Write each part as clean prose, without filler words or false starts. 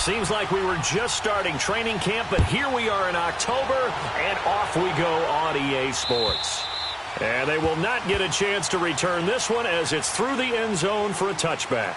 Seems like we were just starting training camp, but here we are in October, and off we go on EA Sports. And they will not get a chance to return this one as it's through the end zone for a touchback.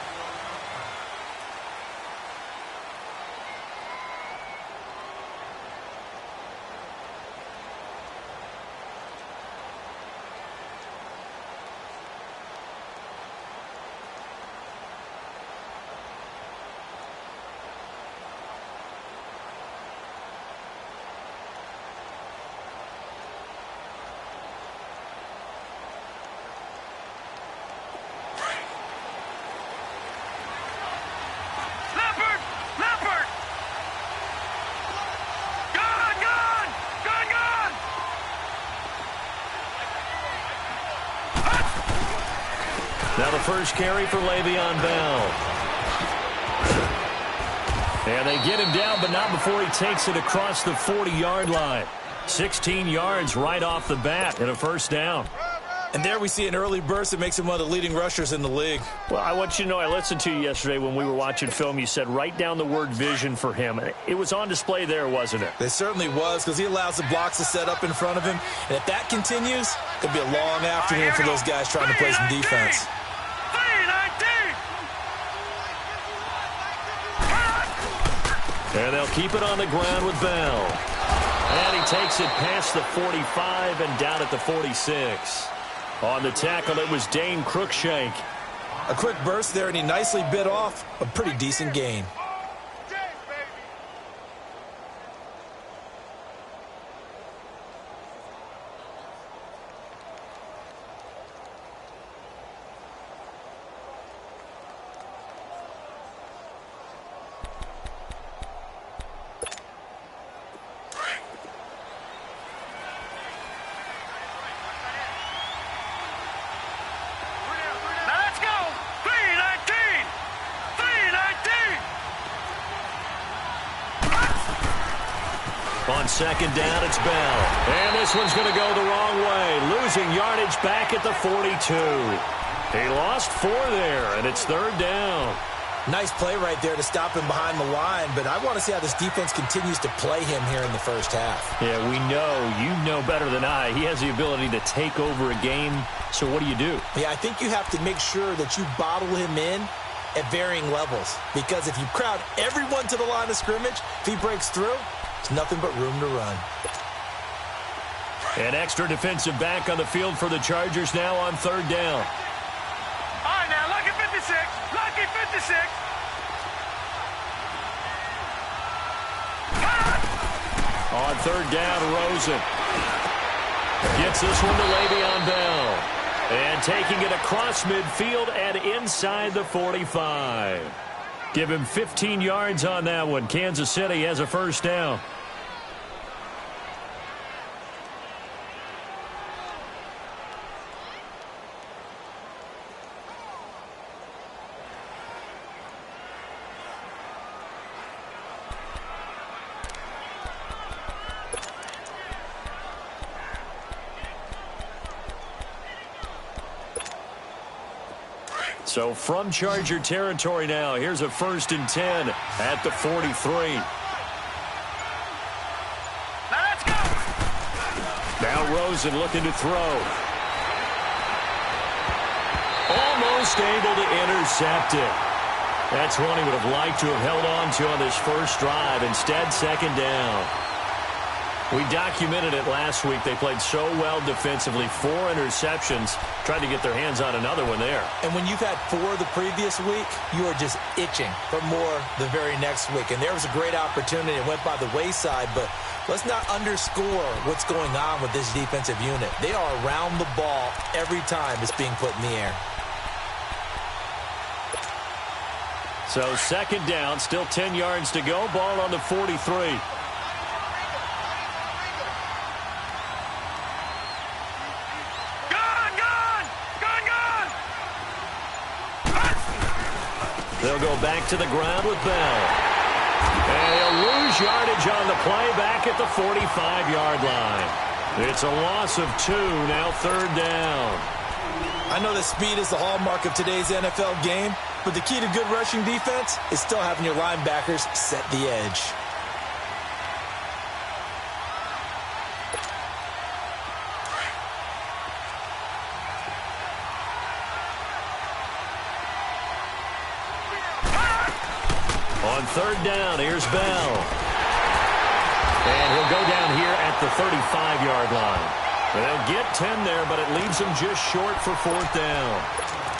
Now the first carry for Le'Veon Bell. And they get him down, but not before he takes it across the 40-yard line. 16 yards right off the bat and a first down. And there we see an early burst that makes him one of the leading rushers in the league. Well, I want you to know, I listened to you yesterday when we were watching film. You said write down the word vision for him. It was on display there, wasn't it? It certainly was, because he allows the blocks to set up in front of him. And if that continues, it could be a long afternoon for those guys trying to play some defense. And they'll keep it on the ground with Bell. And he takes it past the 45 and down at the 46. On the tackle, it was Dane Cruikshank. A quick burst there, and he nicely bit off a pretty decent gain. On second down, it's Bell. And this one's going to go the wrong way. Losing yardage back at the 42. He lost 4 there, and it's third down. Nice play right there to stop him behind the line, but I want to see how this defense continues to play him here in the first half. Yeah, we know. You know better than I. He has the ability to take over a game, so what do you do? Yeah, I think you have to make sure that you bottle him in at varying levels, because if you crowd everyone to the line of scrimmage, if he breaks through, it's nothing but room to run. An extra defensive back on the field for the Chargers now on third down. All right, now, lucky 56. Lucky 56. On third down, Rosen gets this one to Le'Veon Bell. And taking it across midfield and inside the 45. Give him 15 yards on that one. Kansas City has a first down. So from Charger territory now, here's a 1st and 10 at the 43. Now let's go. Now Rosen looking to throw. Almost able to intercept it. That's one he would have liked to have held on to on this first drive. Instead, second down. We documented it last week. They played so well defensively. 4 interceptions. Tried to get their hands on another one there. And when you've had 4 the previous week, you are just itching for more the very next week. And there was a great opportunity. It went by the wayside, but let's not underscore what's going on with this defensive unit. They are around the ball every time it's being put in the air. So second down, still 10 yards to go. Ball on the 43. They'll go back to the ground with Bell. And he'll lose yardage on the play back at the 45-yard line. It's a loss of 2, now third down. I know that speed is the hallmark of today's NFL game, but the key to good rushing defense is still having your linebackers set the edge. On third down, here's Bell. And he'll go down here at the 35-yard line. They'll get 10 there, but it leaves them just short for fourth down.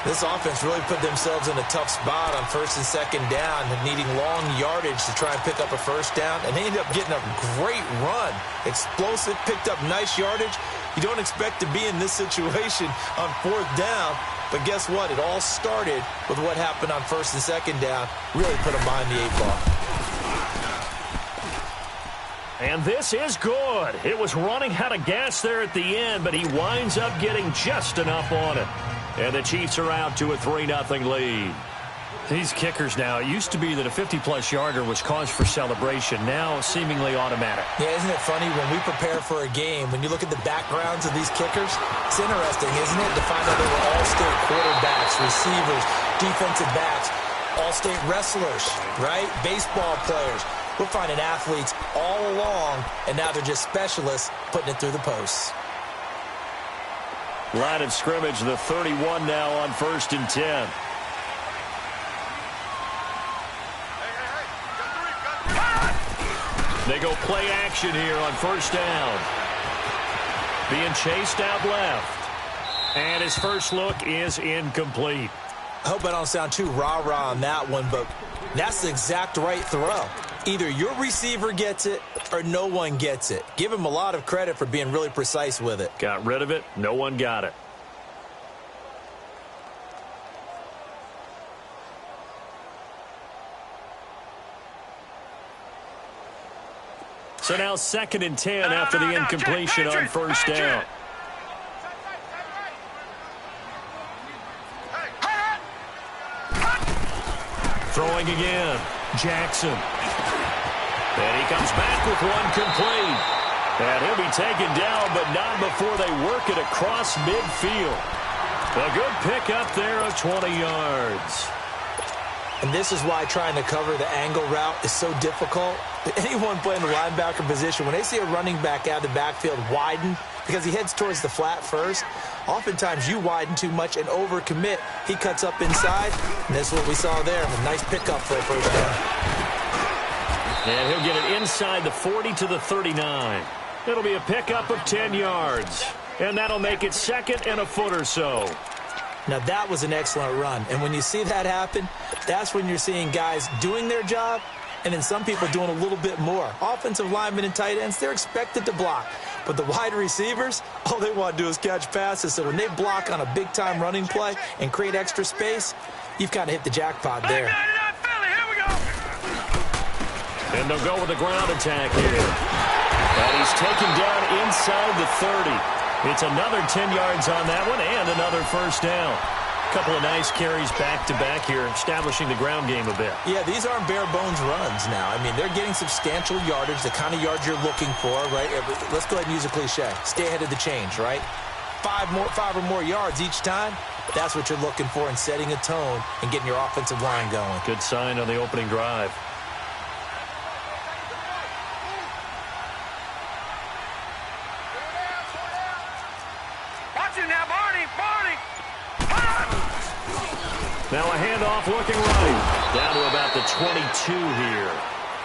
This offense really put themselves in a tough spot on first and second down, needing long yardage to try and pick up a first down, and they ended up getting a great run. Explosive, picked up nice yardage. You don't expect to be in this situation on fourth down, but guess what? It all started with what happened on first and second down. Really put them behind the 8-ball. And this is good. It was running out of gas there at the end, but he winds up getting just enough on it. And the Chiefs are out to a 3-0 lead. These kickers now, it used to be that a 50-plus yarder was cause for celebration. Now seemingly automatic. Yeah, isn't it funny when we prepare for a game, when you look at the backgrounds of these kickers, it's interesting, isn't it, to find out they were all-state quarterbacks, receivers, defensive backs, all-state wrestlers, right? Baseball players. We're finding athletes all along, and now they're just specialists putting it through the posts. Line of scrimmage, the 31 now on first and 10. They go play action here on first down. Being chased out left. And his first look is incomplete. I hope I don't sound too rah-rah on that one, but that's the exact right throw. Either your receiver gets it or no one gets it. Give him a lot of credit for being really precise with it. Got rid of it. No one got it. So now second and 10 after the incompletion on first down. Throwing again. Jackson. And he comes back with one complete. And he'll be taken down, but not before they work it across midfield. A good pickup there of 20 yards. And this is why trying to cover the angle route is so difficult. Anyone playing the linebacker position, when they see a running back out of the backfield widen, because he heads towards the flat first, oftentimes you widen too much and overcommit. He cuts up inside, and that's what we saw there. A nice pickup for a first down. And he'll get it inside the 40 to the 39. It'll be a pickup of 10 yards. And that'll make it second and a foot or so. Now, that was an excellent run. And when you see that happen, that's when you're seeing guys doing their job and then some people doing a little bit more. Offensive linemen and tight ends, they're expected to block. But the wide receivers, all they want to do is catch passes. So when they block on a big-time running play and create extra space, you've kind of hit the jackpot there. And they'll go with the ground attack here. And he's taken down inside the 30. It's another 10 yards on that one and another first down. A couple of nice carries back-to-back here, establishing the ground game a bit. Yeah, these aren't bare-bones runs now. I mean, they're getting substantial yardage, the kind of yards you're looking for, right? Let's go ahead and use a cliche. Stay ahead of the change, right? Five or more yards each time. That's what you're looking for in setting a tone and getting your offensive line going. Good sign on the opening drive. Now a handoff looking right. Down to about the 22 here.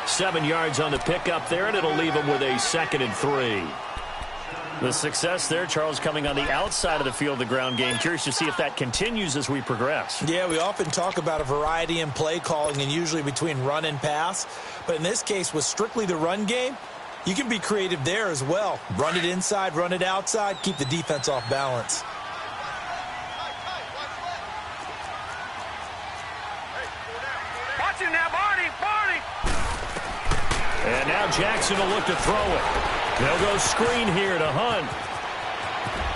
7 yards on the pickup there, and it'll leave them with a 2nd and 3. The success there, Charles, coming on the outside of the field, the ground game. Curious to see if that continues as we progress. Yeah, we often talk about a variety in play calling and usually between run and pass. But in this case, with strictly the run game, you can be creative there as well. Run it inside, run it outside, keep the defense off balance. And now Jackson will look to throw it. They'll go screen here to Hunt.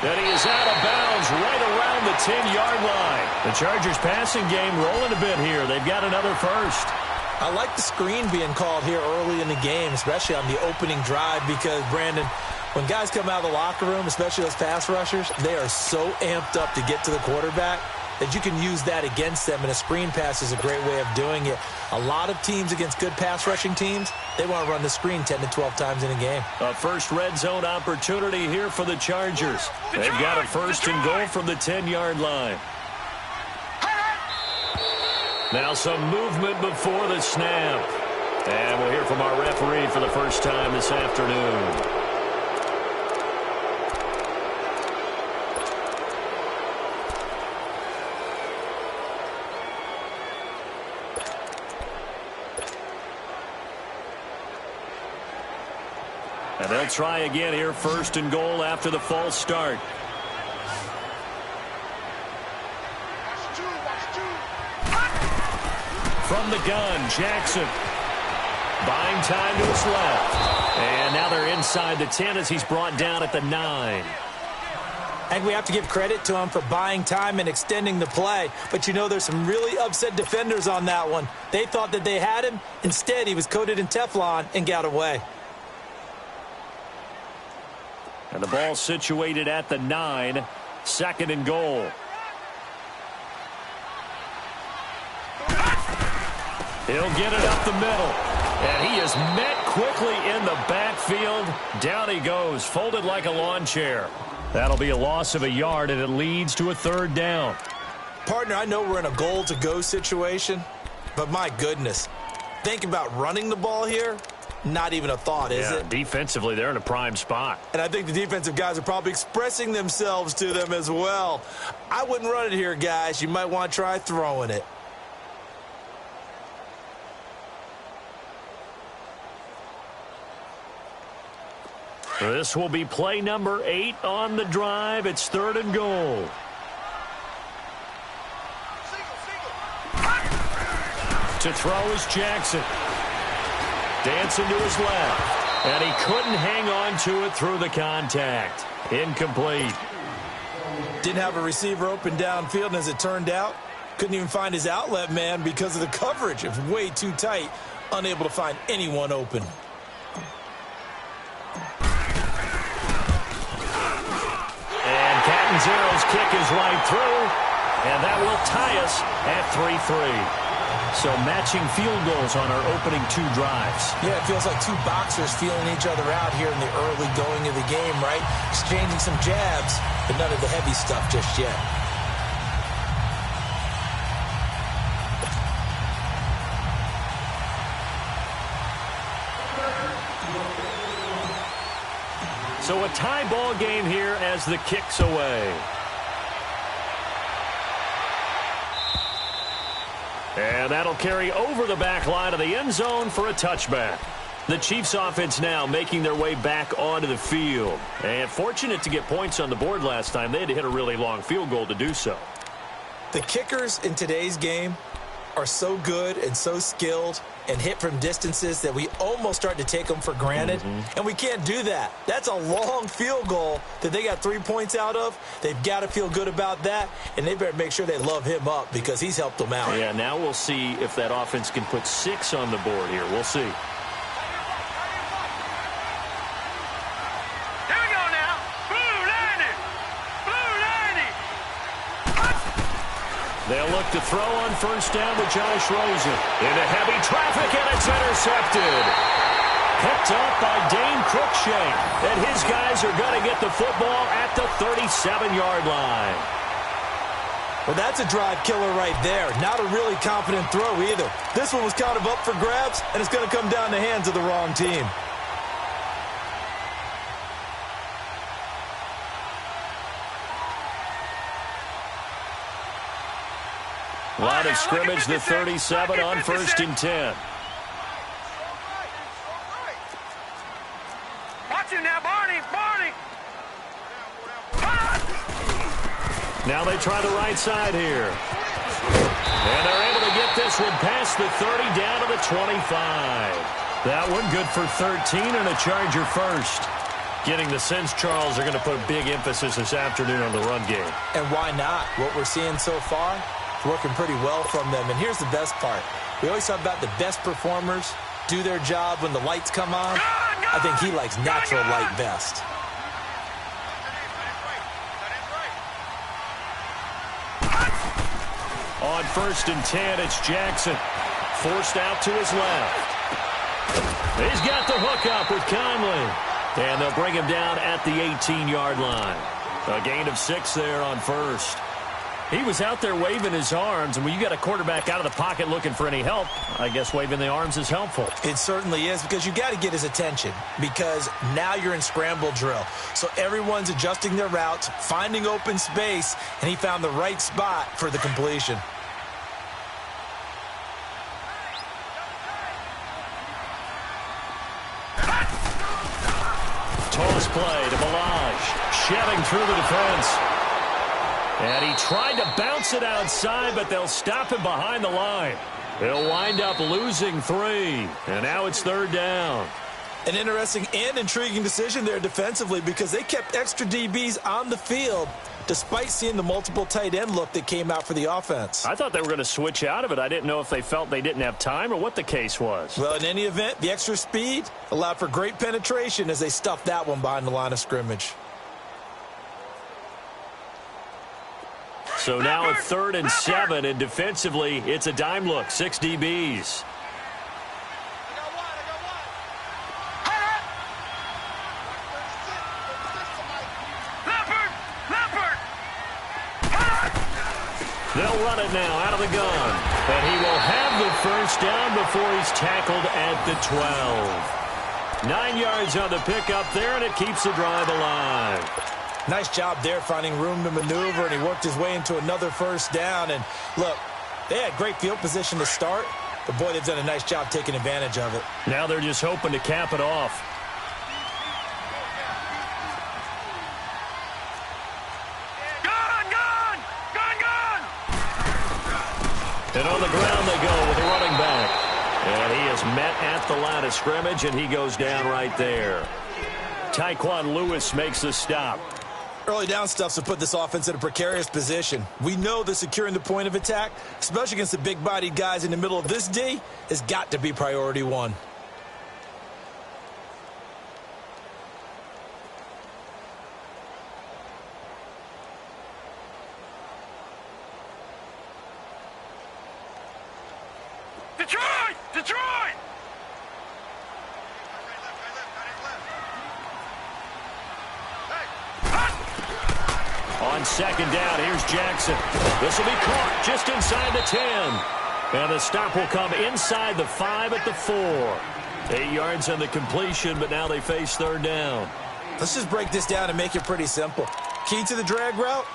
And he is out of bounds right around the 10-yard line. The Chargers passing game rolling a bit here. They've got another first. I like the screen being called here early in the game, especially on the opening drive, because, Brandon, When guys come out of the locker room, especially those pass rushers, they are so amped up to get to the quarterback that you can use that against them, and a screen pass is a great way of doing it. A lot of teams against good pass rushing teams, they want to run the screen 10 to 12 times in a game. A first red zone opportunity here for the Chargers. They've got a first and goal from the 10-yard line. Now some movement before the snap. And we'll hear from our referee for the first time this afternoon. And they'll try again here, first and goal after the false start. From the gun, Jackson. Buying time to his left. And now they're inside the 10 as he's brought down at the 9. And we have to give credit to him for buying time and extending the play. But you know, there's some really upset defenders on that one. They thought that they had him. Instead, he was coated in Teflon and got away. And the ball situated at the 9. Second and goal. He'll get it up the middle. And he is met quickly in the backfield. Down he goes, folded like a lawn chair. That'll be a loss of a yard, and it leads to a third down. Partner, I know we're in a goal-to-go situation, but my goodness, think about running the ball here. Not even a thought, is it? Defensively, they're in a prime spot. And I think the defensive guys are probably expressing themselves to them as well. I wouldn't run it here, guys. You might want to try throwing it. This will be play number 8 on the drive. It's third and goal. To throw is Jackson. Dancing to his left. And he couldn't hang on to it through the contact. Incomplete. Didn't have a receiver open downfield, and as it turned out, couldn't even find his outlet man because of the coverage. It was way too tight. Unable to find anyone open. And Catanzaro's kick is right through. And that will tie us at 3-3. So matching field goals on our opening 2 drives. Yeah, it feels like 2 boxers feeling each other out here in the early going of the game, right? Exchanging some jabs, but none of the heavy stuff just yet. So a tie ball game here as the kick's away. And that'll carry over the back line of the end zone for a touchback. The Chiefs offense now making their way back onto the field. And fortunate to get points on the board last time. They had to hit a really long field goal to do so. The kickers in today's game are so good and so skilled and hit from distances that we almost start to take them for granted. And we can't do that. That's a long field goal that they got 3 points out of. They've got to feel good about that, and they better make sure they love him up because he's helped them out. Yeah, now we'll see if that offense can put 6 on the board here. We'll see. Here we go now. Blue 90. Blue 90. They'll look to throw on first down with Josh Rosen. Into heavy traffic, and it's intercepted. Picked up by Dane Cruikshank. And his guys are going to get the football at the 37-yard line. Well, that's a drive killer right there. Not a really confident throw either. This one was kind of up for grabs, and it's going to come down the hands of the wrong team. Line of scrimmage, the 37 on first and 10. Watch him now, Barney. Barney. Now they try the right side here. And they're able to get this one past the 30 down to the 25. That one good for 13 and a Charger first. Getting the sense, Charles, are going to put a big emphasis this afternoon on the run game. And why not? What we're seeing so far, it's working pretty well from them. And here's the best part. We always talk about the best performers do their job when the lights come on. I think he likes natural light best. On 1st and 10, it's Jackson. Forced out to his left. He's got the hook up with Conley. And they'll bring him down at the 18-yard line. A gain of 6 there on 1st. He was out there waving his arms, and when you got a quarterback out of the pocket looking for any help, I guess waving the arms is helpful. It certainly is, because you got to get his attention, because now you're in scramble drill. So everyone's adjusting their routes, finding open space, and he found the right spot for the completion. Toss play to Ballage, shoving through the defense. And he tried to bounce it outside, but they'll stop him behind the line. He'll wind up losing 3. And now it's 3rd down. An interesting and intriguing decision there defensively, because they kept extra DBs on the field despite seeing the multiple tight end look that came out for the offense. I thought they were going to switch out of it. I didn't know if they felt they didn't have time or what the case was. Well, in any event, the extra speed allowed for great penetration as they stuffed that one behind the line of scrimmage. So now it's 3rd and 7, and defensively, it's a dime look, 6 DBs. They'll run it now out of the gun. And he will have the 1st down before he's tackled at the 12. 9 yards on the pickup there, and it keeps the drive alive. Nice job there finding room to maneuver, and he worked his way into another 1st down. And look, they had great field position to start, but boy, they've done a nice job taking advantage of it. Now they're just hoping to cap it off. And on the ground they go with the running back. And he is met at the line of scrimmage, and he goes down right there. Tyquan Lewis makes the stop. Early down stuff's to put this offense in a precarious position. We know that securing the point of attack, especially against the big-bodied guys in the middle of this D, has got to be priority 1. Detroit! Detroit! On 2nd down, here's Jackson. This will be caught just inside the 10. And the stop will come inside the 5 at the 4. 8 yards on the completion, but now they face 3rd down. Let's just break this down and make it pretty simple. Key to the drag route,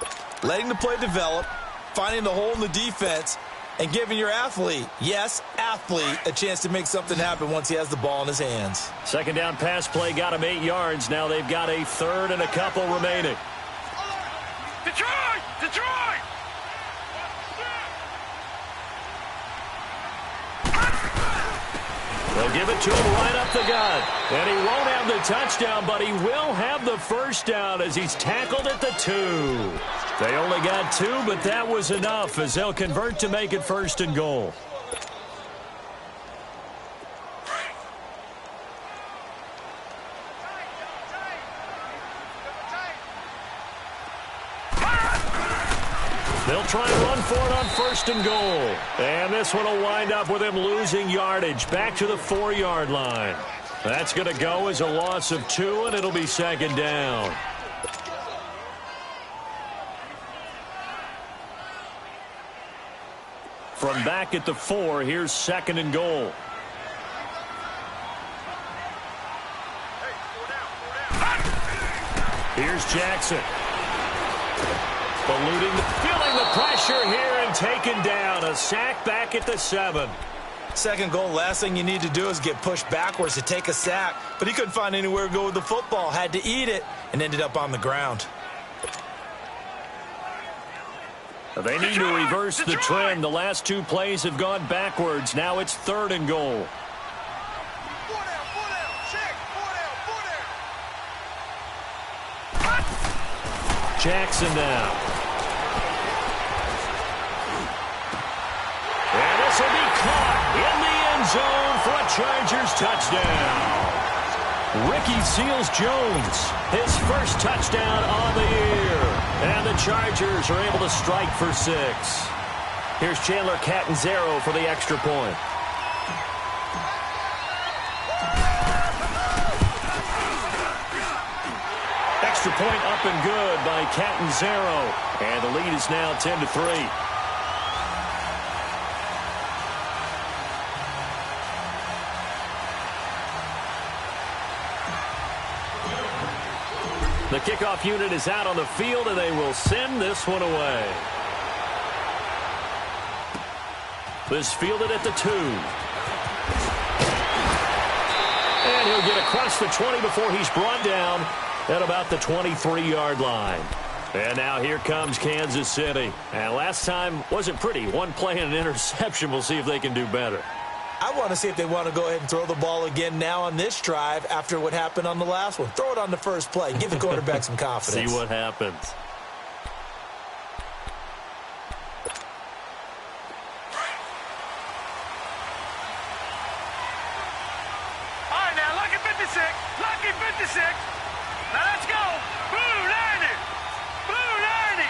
letting the play develop, finding the hole in the defense, and giving your athlete, yes, athlete, a chance to make something happen once he has the ball in his hands. 2nd down pass play got him 8 yards. Now they've got a 3rd and a couple remaining. Detroit! Detroit! They'll give it to him right up the gut. And he won't have the touchdown, but he will have the 1st down as he's tackled at the 2. They only got 2, but that was enough as they'll convert to make it 1st and goal. They'll try and run for it on 1st and goal. And this one will wind up with him losing yardage back to the 4-yard line. That's going to go as a loss of 2, and it'll be 2nd down. From back at the 4, here's 2nd and goal. Here's Jackson. Feeling the pressure here and taken down. A sack back at the 7. 2nd goal, last thing you need to do is get pushed backwards to take a sack. But he couldn't find anywhere to go with the football. Had to eat it and ended up on the ground. They need to reverse the trend. The last 2 plays have gone backwards. Now it's 3rd and goal. Jackson now. And this will be caught in the end zone for a Chargers touchdown. Ricky Seals-Jones, his 1st touchdown on the year. And the Chargers are able to strike for 6. Here's Chandler Catanzaro for the extra point. Extra point up and good by Catanzaro. And the lead is now 10-3. The kickoff unit is out on the field, and they will send this one away. This fielded at the 2. And he'll get across the 20 before he's brought down at about the 23-yard line. And now here comes Kansas City. And last time wasn't pretty. One play and an interception. We'll see if they can do better. I want to see if they want to go ahead and throw the ball again now on this drive after what happened on the last one. Throw it on the first play. Give the quarterback some confidence. See what happens. All right, now, lucky 56. Lucky 56. Now, let's go. Blue 90. Blue 90.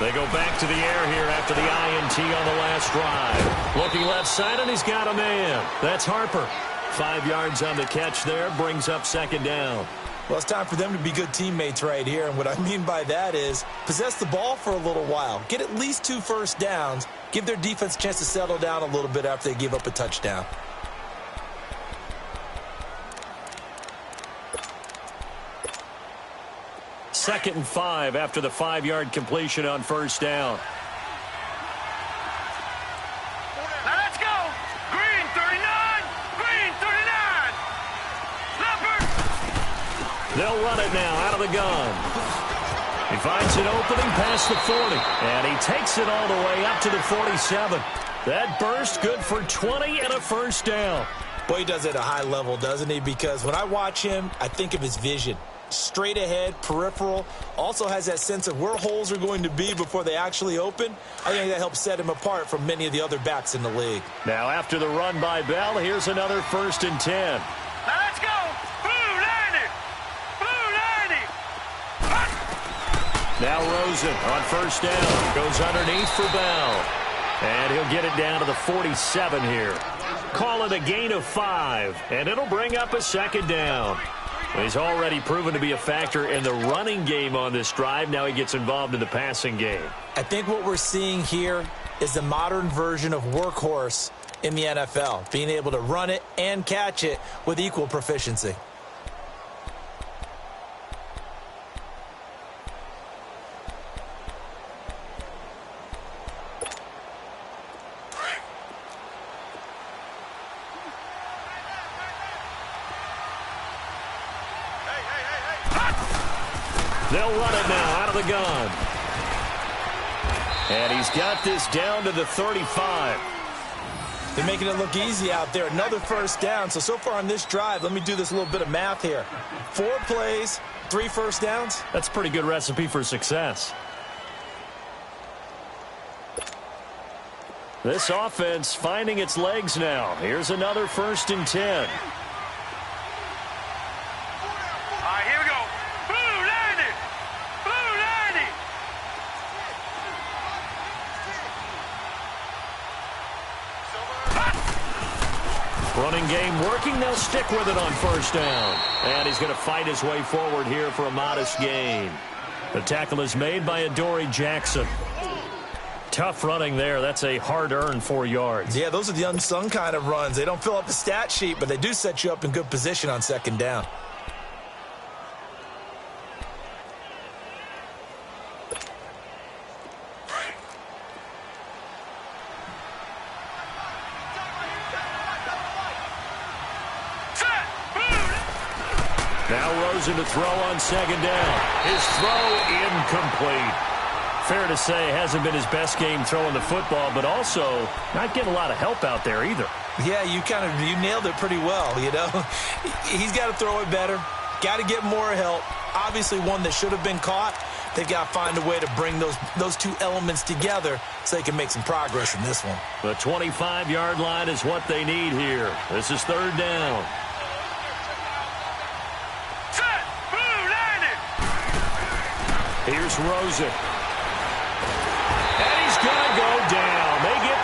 They go back to the air here after the INT on the last drive. Looking left side, and he's got a man. That's Harper. 5 yards on the catch there, brings up second down. Well, it's time for them to be good teammates right here. And what I mean by that is possess the ball for a little while. Get at least 2 first downs. Give their defense a chance to settle down a little bit after they give up a touchdown. Second and 5 after the 5-yard completion on first down. Now, let's go. Green 39. Green 39. Leopard. They'll run it now out of the gun. He finds an opening past the 40. And he takes it all the way up to the 47. That burst good for 20 and a first down. Boy, he does it at a high level, doesn't he? Because when I watch him, I think of his vision. Straight ahead, peripheral, also has that sense of where holes are going to be before they actually open. I think that helps set him apart from many of the other backs in the league. Now after the run by Bell, here's another 1st and 10. Now, let's go. Blue 90. Blue 90. Now Rosen on first down. Goes underneath for Bell. And he'll get it down to the 47 here. Call it a gain of 5. And it'll bring up a second down. He's already proven to be a factor in the running game on this drive. Now he gets involved in the passing game. I think what we're seeing here is the modern version of workhorse in the NFL, being able to run it and catch it with equal proficiency. They'll run it now out of the gun. And he's got this down to the 35. They're making it look easy out there. Another first down. So far on this drive, let me do this little bit of math here. 4 plays, 3 first downs. That's a pretty good recipe for success. This offense finding its legs now. Here's another 1st and 10. Running game working. They'll stick with it on first down. And he's going to fight his way forward here for a modest gain. The tackle is made by Adoree Jackson. Tough running there. That's a hard-earned 4 yards. Yeah, those are the unsung kind of runs. They don't fill up the stat sheet, but they do set you up in good position on second down. Now Rosen to throw on second down. His throw incomplete. Fair to say, hasn't been his best game throwing the football, but also not getting a lot of help out there either. Yeah, you nailed it pretty well, you know. He's got to throw it better. Got to get more help. Obviously one that should have been caught. They've got to find a way to bring those two elements together so they can make some progress in this one. The 25-yard line is what they need here. This is third down. Set. Blue 90. Here's Rosen.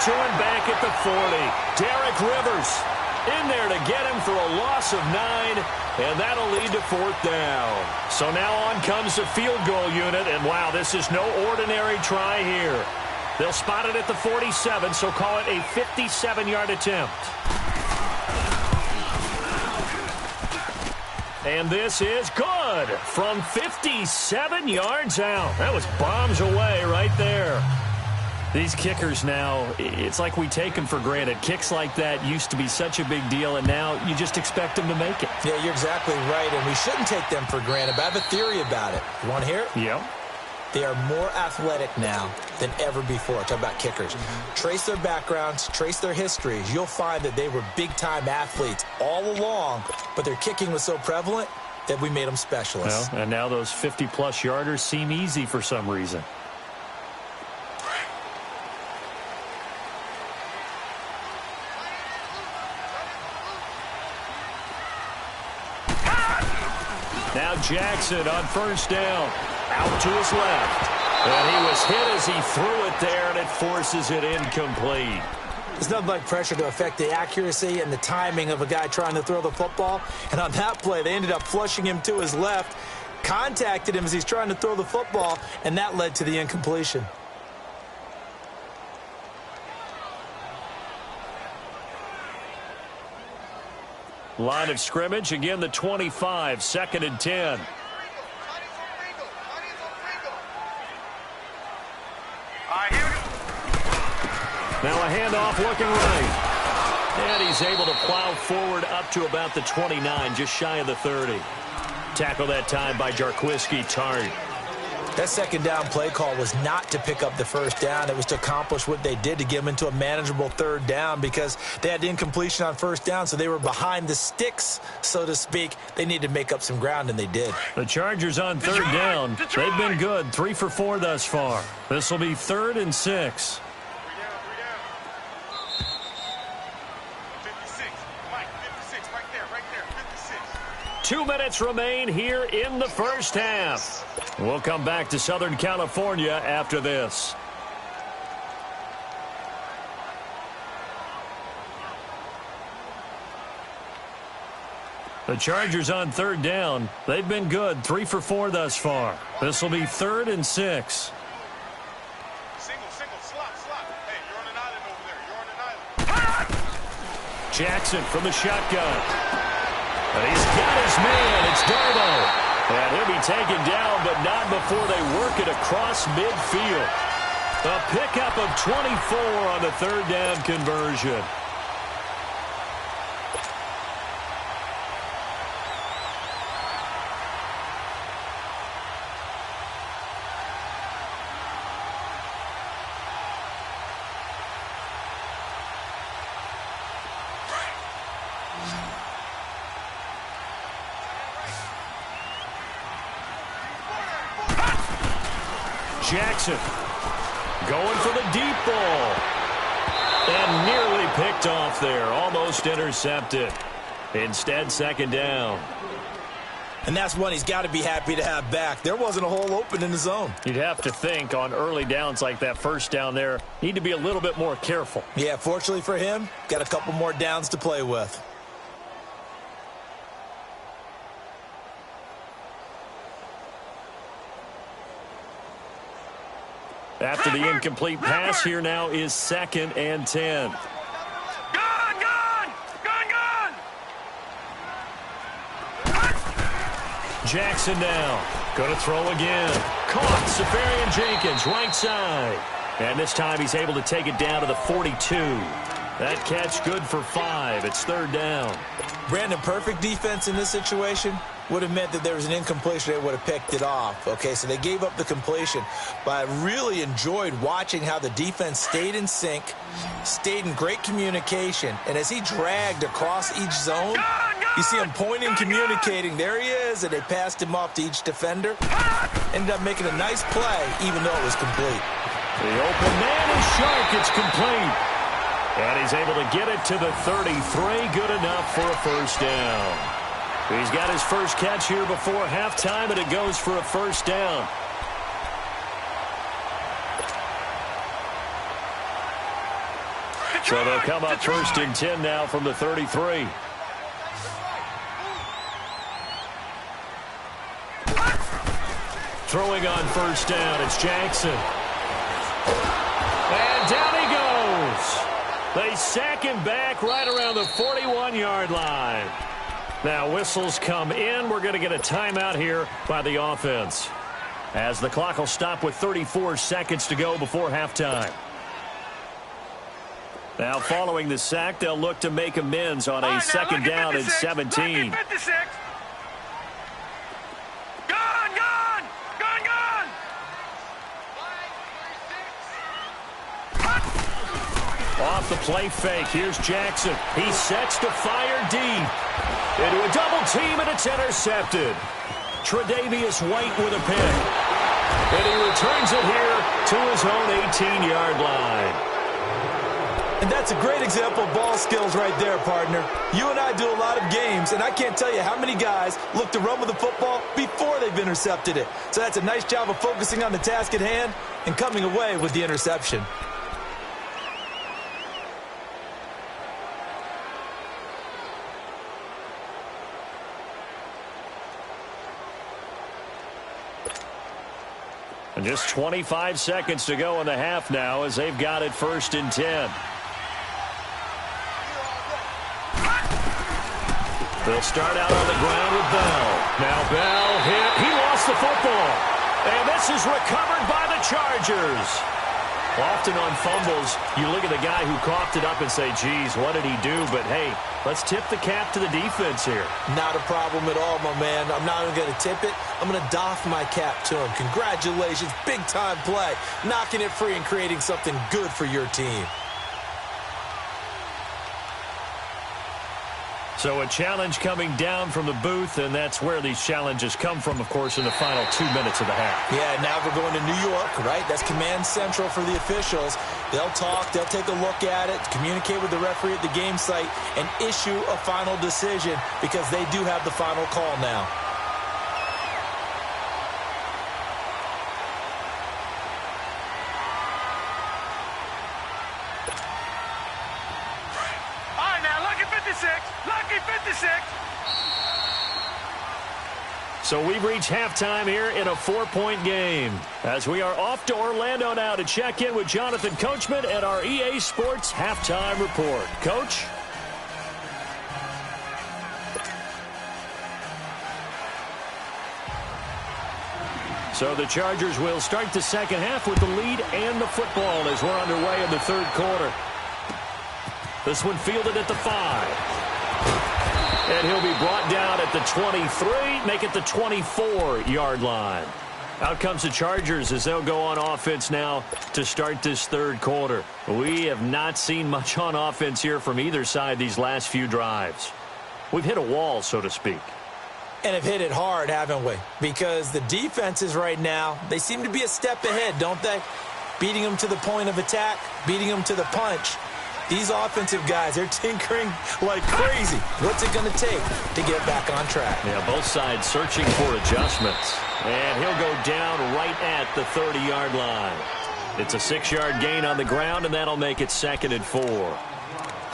pursuing back at the 40. Derek Rivers in there to get him for a loss of 9, and that'll lead to 4th down. So now on comes the field goal unit, and wow, this is no ordinary try here. They'll spot it at the 47, so call it a 57-yard attempt. And this is good from 57 yards out. That was bombs away right there. These kickers now, it's like we take them for granted. Kicks like that used to be such a big deal, and now you just expect them to make it. Yeah, you're exactly right, and we shouldn't take them for granted, but I have a theory about it. You want to hear it? Yep. They are more athletic now than ever before. Talk about kickers. Trace their backgrounds, trace their histories. You'll find that they were big-time athletes all along, but their kicking was so prevalent that we made them specialists. Well, and now those 50-plus yarders seem easy for some reason. Now Jackson on 1st down. Out to his left. And he was hit as he threw it there, and it forces it incomplete. There's nothing like pressure to affect the accuracy and the timing of a guy trying to throw the football. And on that play, they ended up flushing him to his left, contacted him as he's trying to throw the football, and that led to the incompletion. Line of scrimmage, again the 25, 2nd and 10. Now a handoff looking right. And he's able to plow forward up to about the 29, just shy of the 30. Tackle that time by Jarquiski Tartt. That 2nd down play call was not to pick up the 1st down. It was to accomplish what they did to get them into a manageable 3rd down because they had incompletion on 1st down, so they were behind the sticks, so to speak. They needed to make up some ground, and they did. The Chargers on 3rd down. They've been good, 3 for 4 thus far. This will be 3rd and 6. 2 minutes remain here in the 1st half. We'll come back to Southern California after this. The Chargers on 3rd down. They've been good, 3 for 4 thus far. This will be 3rd and 6. Slot. Hey, you're on an island over there. You're on an island. Jackson from the shotgun. And he's got his man. It's Darbo. And he'll be taken down, but not before they work it across midfield. A pickup of 24 on the 3rd down conversion. Jackson going for the deep ball. And nearly picked off there. Almost intercepted. Instead, 2nd down. And that's one he's got to be happy to have back. There wasn't a hole open in the zone. You'd have to think on early downs like that 1st down there, need to be a little bit more careful. Yeah, fortunately for him, got a couple more downs to play with. After the incomplete pass, here now is 2nd and 10. Gone! Jackson now. Going to throw again. Caught. Safarian Jenkins, right side. And this time he's able to take it down to the 42. That catch good for 5. It's 3rd down. Brandon, perfect defense in this situation would have meant that there was an incompletion. They would have picked it off. Okay, so they gave up the completion. But I really enjoyed watching how the defense stayed in sync, stayed in great communication. And as he dragged across each zone, you see him pointing, communicating. There he is, and they passed him off to each defender. Ended up making a nice play, even though it was complete. The open man is sharp. It's complete. And he's able to get it to the 33. Good enough for a 1st down. He's got his first catch here before halftime, and it goes for a 1st down. So they'll come up first and 10 now from the 33. Throwing on first down, it's Jackson. And down he goes. They sack him back right around the 41-yard line. Now whistles come in. We're going to get a timeout here by the offense, as the clock will stop with 34 seconds to go before halftime. Now following the sack, they'll look to make amends on a second down and 17. Off the play fake, here's Jackson. He sets to fire deep into a double team, and it's intercepted. Tre'Davious White with a pick. And he returns it here to his own 18-yard line. And that's a great example of ball skills right there, partner. You and I do a lot of games, and I can't tell you how many guys look to run with the football before they've intercepted it. So that's a nice job of focusing on the task at hand and coming away with the interception. And just 25 seconds to go in the half now, as they've got it first and 10. They'll start out on the ground with Bell. Now Bell hit. He lost the football. And this is recovered by the Chargers. Often on fumbles, you look at the guy who coughed it up and say, geez, what did he do? But, hey, let's tip the cap to the defense here. Not a problem at all, my man. I'm not even going to tip it. I'm going to doff my cap to him. Congratulations. Big-time play. Knocking it free and creating something good for your team. So a challenge coming down from the booth, and that's where these challenges come from, of course, in the final 2 minutes of the half. Yeah, now we're going to New York, right? That's command central for the officials. They'll talk, they'll take a look at it, communicate with the referee at the game site, and issue a final decision because they do have the final call now. So we've reached halftime here in a 4-point game, as we are off to Orlando now to check in with Jonathan Coachman at our EA Sports Halftime Report. Coach? So the Chargers will start the second half with the lead and the football as we're underway in the third quarter. This one fielded at the 5. And he'll be brought down at the 23, make it the 24-yard line. Out comes the Chargers as they'll go on offense now to start this third quarter. We have not seen much on offense here from either side these last few drives. We've hit a wall, so to speak. And have hit it hard, haven't we? Because the defenses right now, they seem to be a step ahead, don't they? Beating them to the point of attack, beating them to the punch. These offensive guys, they're tinkering like crazy. What's it going to take to get back on track? Yeah, both sides searching for adjustments. And he'll go down right at the 30-yard line. It's a 6-yard gain on the ground, and that'll make it 2nd and 4.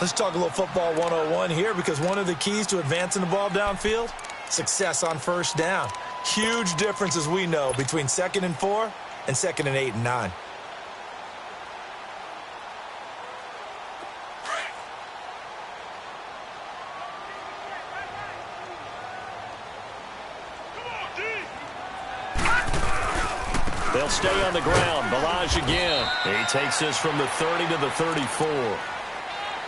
Let's talk a little football 101 here, because one of the keys to advancing the ball downfield, success on first down. Huge difference, as we know, between 2nd and 4 and 2nd and 8 and 9. They'll stay on the ground. Ballage again. He takes this from the 30 to the 34.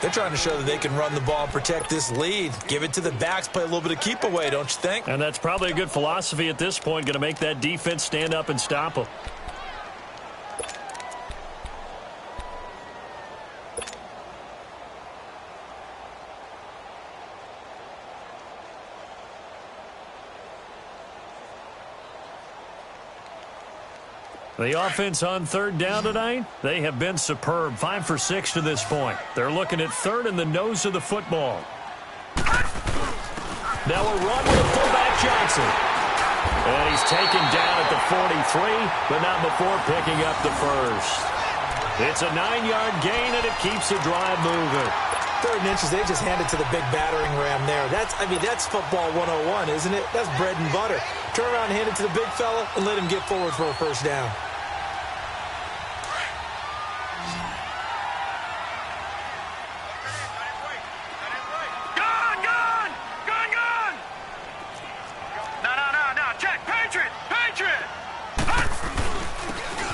They're trying to show that they can run the ball and protect this lead. Give it to the backs, play a little bit of keep away, don't you think? And that's probably a good philosophy at this point, going to make that defense stand up and stop them. The offense on third down tonight, they have been superb. 5 for 6 to this point. They're looking at third in the nose of the football. Now a run with fullback Johnson. And he's taken down at the 43, but not before picking up the first. It's a 9-yard gain, and it keeps the drive moving. 3rd and inches, they just hand it to the big battering ram there. That's football 101, isn't it? That's bread and butter. Turn around and hand it to the big fella and let him get forward for a first down.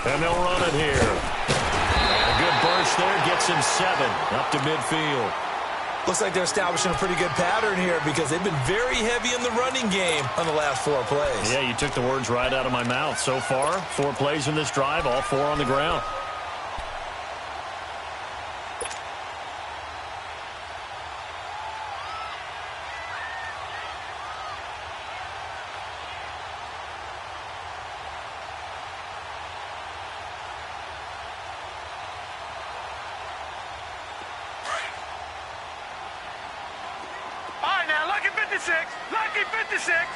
And they'll run it here. And a good burst there gets him 7 up to midfield. Looks like they're establishing a pretty good pattern here because they've been very heavy in the running game on the last 4 plays. Yeah, you took the words right out of my mouth. So far, 4 plays in this drive, all 4 on the ground. Lucky 56.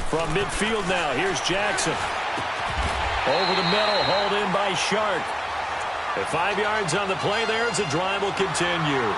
From midfield now, here's Jackson. Over the middle, hauled in by Shark. At 5 yards on the play there, as the drive will continue.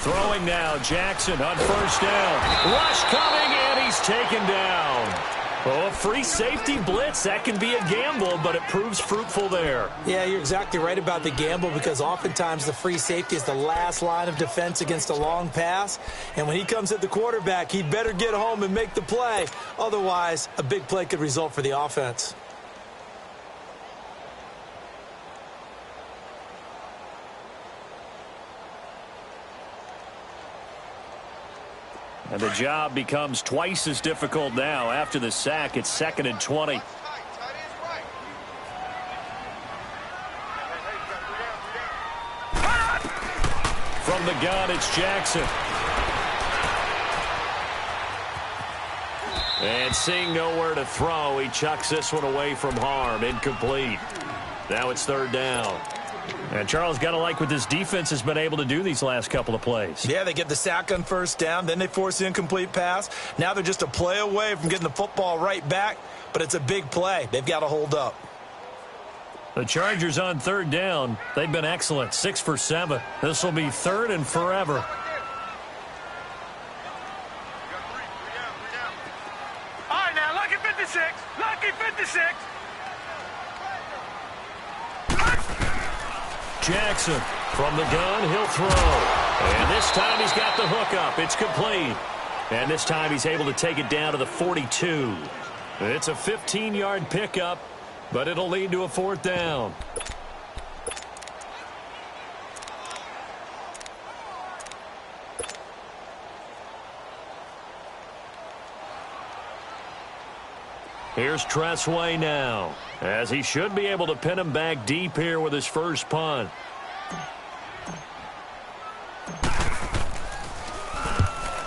Throwing now, Jackson on first down. Rush coming, and he's taken down. Oh, a free safety blitz. That can be a gamble, but it proves fruitful there. Yeah, you're exactly right about the gamble because oftentimes the free safety is the last line of defense against a long pass. And when he comes at the quarterback, he'd better get home and make the play. Otherwise, a big play could result for the offense. And the job becomes twice as difficult now. After the sack, it's 2nd and 20. From the gun, it's Jackson. And seeing nowhere to throw, he chucks this one away from harm. Incomplete. Now it's 3rd down. And Charles, got to like what this defense has been able to do these last couple of plays. Yeah, they get the sack on first down, then they force the incomplete pass. Now they're just a play away from getting the football right back, but it's a big play. They've got to hold up. The Chargers on 3rd down. They've been excellent, 6 for 7. This will be 3rd and forever. All right, now, lucky 56. Lucky 56. Jackson from the gun, he'll throw. And this time he's got the hook up. It's complete. And this time he's able to take it down to the 42. It's a 15-yard pickup, but it'll lead to a 4th down. Here's Tressway now, as he should be able to pin him back deep here with his first punt.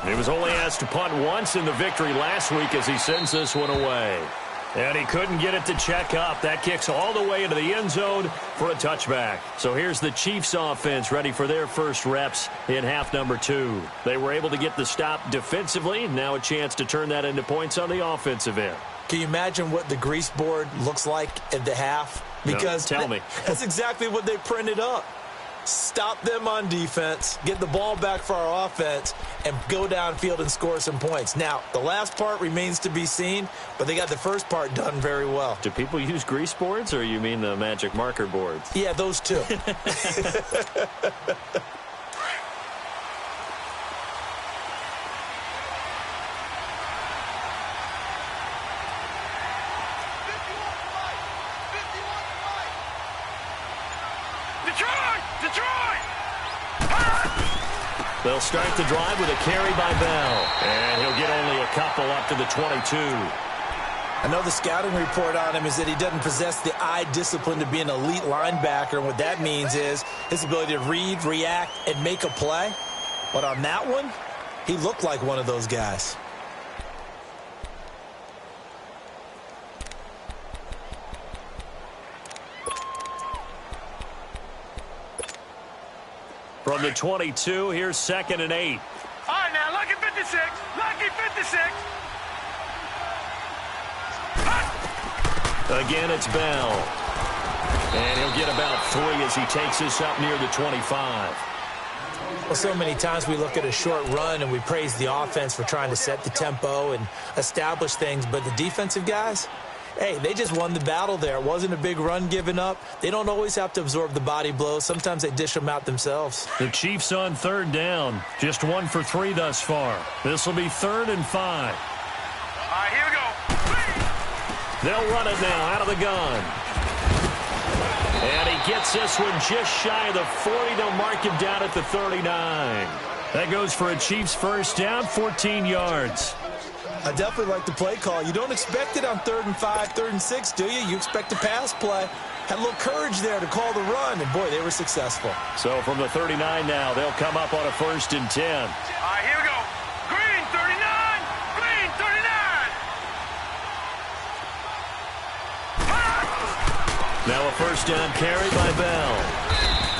He was only asked to punt once in the victory last week as he sends this one away. And he couldn't get it to check up. That kicks all the way into the end zone for a touchback. So here's the Chiefs offense ready for their first reps in half number 2. They were able to get the stop defensively. Now a chance to turn that into points on the offensive end. Can you imagine what the grease board looks like at the half? Because no, tell me. That's exactly what they printed up. Stop them on defense, get the ball back for our offense, and go downfield and score some points. Now, the last part remains to be seen, but they got the first part done very well. Do people use grease boards, or you mean the magic marker boards? Yeah, those two. They'll start the drive with a carry by Bell. And he'll get only a couple up to the 22. I know the scouting report on him is that he doesn't possess the eye discipline to be an elite linebacker, and what that means is his ability to read, react, and make a play. But on that one, he looked like one of those guys. From the 22, here's 2nd and 8. All right, now, lucky 56. Lucky 56. Again, it's Bell. And he'll get about 3 as he takes this up near the 25. Well, so many times we look at a short run and we praise the offense for trying to set the tempo and establish things, but the defensive guys, hey, they just won the battle there. It wasn't a big run given up. They don't always have to absorb the body blows. Sometimes they dish them out themselves. The Chiefs on 3rd down. Just 1 for 3 thus far. This will be 3rd and 5. All right, here we go. They'll run it now out of the gun. And he gets this one just shy of the 40. They'll mark him down at the 39. That goes for a Chiefs first down, 14 yards. I definitely like the play call. You don't expect it on 3rd and 5, 3rd and 6, do you? You expect a pass play. Had a little courage there to call the run, and boy, they were successful. So from the 39 now, they'll come up on a 1st and 10. All right, here we go. Green 39. Green 39. Now a 1st down carry by Bell.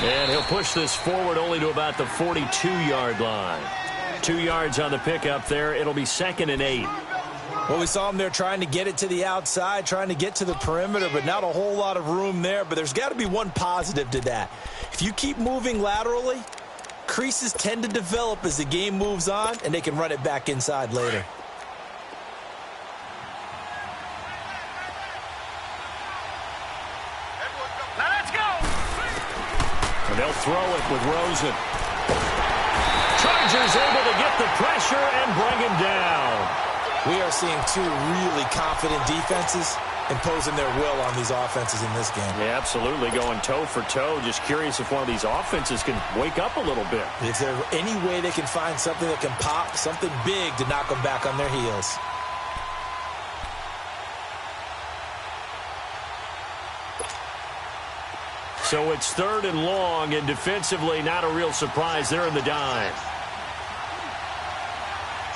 And he'll push this forward only to about the 42-yard line. 2 yards on the pickup there. It'll be 2nd and 8. Well, we saw him there trying to get it to the outside, trying to get to the perimeter, but not a whole lot of room there. But there's got to be one positive to that. If you keep moving laterally, creases tend to develop as the game moves on, and they can run it back inside later. Now let's go. And they'll throw it with Rosen. Chargers able to get the pressure and bring him down. We are seeing 2 really confident defenses imposing their will on these offenses in this game. Yeah, absolutely, going toe for toe. Just curious if one of these offenses can wake up a little bit. Is there any way they can find something that can pop, something big to knock them back on their heels? So it's 3rd and long, and defensively not a real surprise. They're in the dime.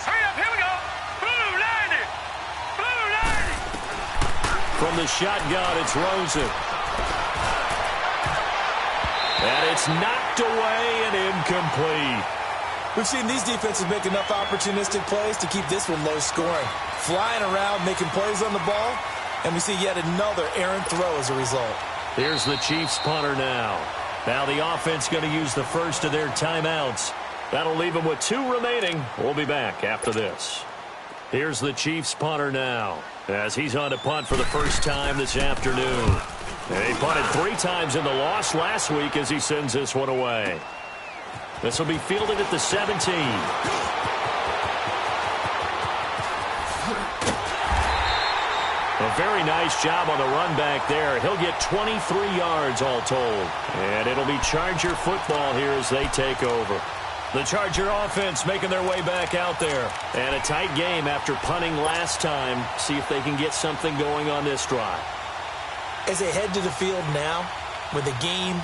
Hurry up, here we go. Blue 90. Blue 90. From the shotgun, it's Rosen. And it's knocked away and incomplete. We've seen these defenses make enough opportunistic plays to keep this one low scoring. Flying around, making plays on the ball, and we see yet another errant throw as a result. Here's the Chiefs punter now. Now the offense going to use the first of their timeouts. That'll leave them with 2 remaining. We'll be back after this. Here's the Chiefs punter now as he's on to punt for the first time this afternoon. He punted 3 times in the loss last week as he sends this one away. This will be fielded at the 17. A very nice job on the run back there. He'll get 23 yards all told. And it'll be Charger football here as they take over. The Charger offense making their way back out there. And a tight game after punting last time. See if they can get something going on this drive. As they head to the field now, with the game